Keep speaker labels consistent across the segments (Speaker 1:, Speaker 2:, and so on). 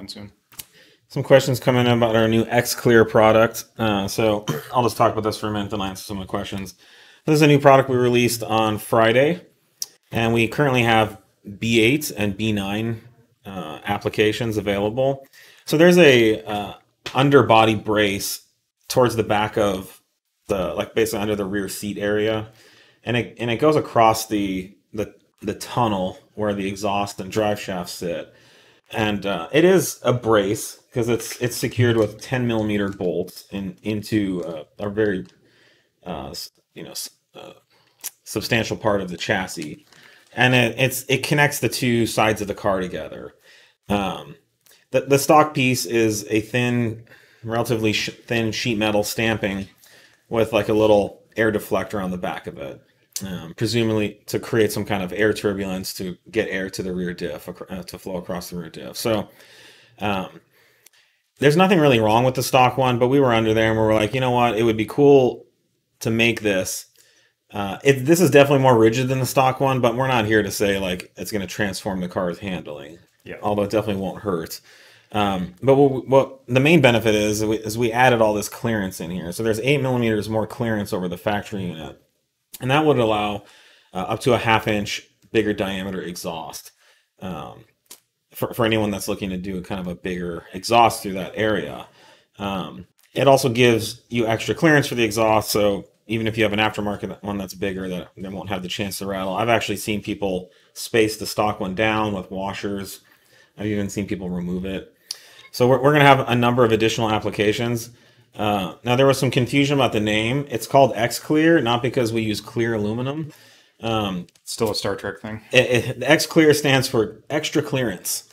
Speaker 1: coming soon.
Speaker 2: Some questions coming in about our new X-Clear product. So I'll just talk about this for a minute and answer some of the questions. This is a new product we released on Friday, and we currently have B8 and B9 applications available. So there's a underbody brace towards the back of the, like basically under the rear seat area, and it goes across the tunnel where the exhaust and drive shaft sit. And it is a brace because it's secured with 10 millimeter bolts into a very substantial part of the chassis, and it connects the two sides of the car together. The stock piece is a relatively thin sheet metal stamping with like a little air deflector on the back of it. Presumably to create some kind of air turbulence to get air to the rear diff, to flow across the rear diff. So there's nothing really wrong with the stock one, but we were under there and we were like, you know what, it would be cool to make this. This is definitely more rigid than the stock one, but we're not here to say like it's going to transform the car's handling.
Speaker 1: Yeah.
Speaker 2: Although it definitely won't hurt. But what the main benefit is we added all this clearance in here. So there's 8 millimeters more clearance over the factory unit. And that would allow up to a 1/2 inch bigger diameter exhaust for anyone that's looking to do kind of a bigger exhaust through that area. It also gives you extra clearance for the exhaust, so even if you have an aftermarket one that's bigger, that they won't have the chance to rattle. I've actually seen people space the stock one down with washers. I've even seen people remove it. So we're going to have a number of additional applications. Now, there was some confusion about the name. It's called X-Clear, not because we use clear aluminum.
Speaker 1: Still a Star Trek thing.
Speaker 2: The X-Clear stands for extra clearance,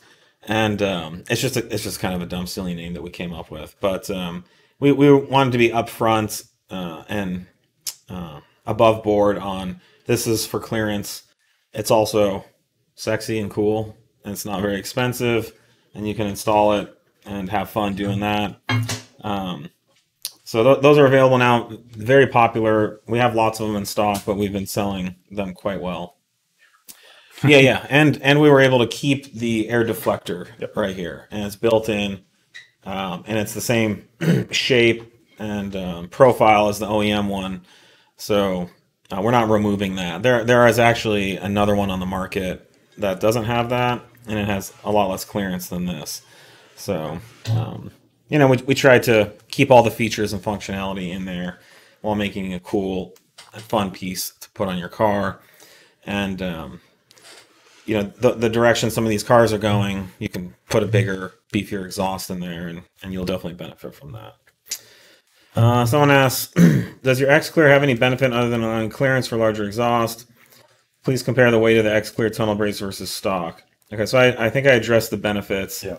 Speaker 2: and it's just kind of a dumb, silly name that we came up with. But we wanted to be upfront and above board on this is for clearance. It's also sexy and cool, and it's not very expensive, and you can install it and have fun doing that. So those are available now. Very popular. We have lots of them in stock, but we've been selling them quite well. Yeah. And we were able to keep the air deflector right here, and it's built in, and it's the same shape and profile as the OEM one. So we're not removing that. There is actually another one on the market that doesn't have that, and it has a lot less clearance than this. So we tried to keep all the features and functionality in there while making a cool and fun piece to put on your car. And the direction some of these cars are going, you can put a bigger, beefier exhaust in there, and you'll definitely benefit from that. Someone asks, does your X-Clear have any benefit other than allowing clearance for larger exhaust? Please compare the weight of the X-Clear tunnel brace versus stock. Okay, so I think I addressed the benefits.
Speaker 1: Yeah.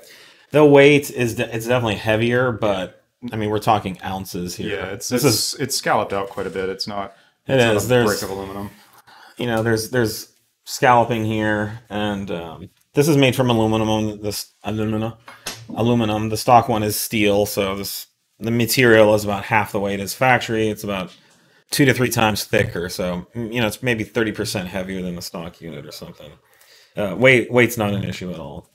Speaker 2: The weight it's definitely heavier, but I mean we're talking ounces here.
Speaker 1: Yeah, it's scalloped out quite a bit. It's not.
Speaker 2: There's
Speaker 1: a brick of aluminum.
Speaker 2: There's scalloping here, and this is made from aluminum. Aluminum. The stock one is steel, so the material is about half the weight as factory. It's about 2 to 3 times thicker, so it's maybe 30% heavier than the stock unit or something. Weight's not an issue at all.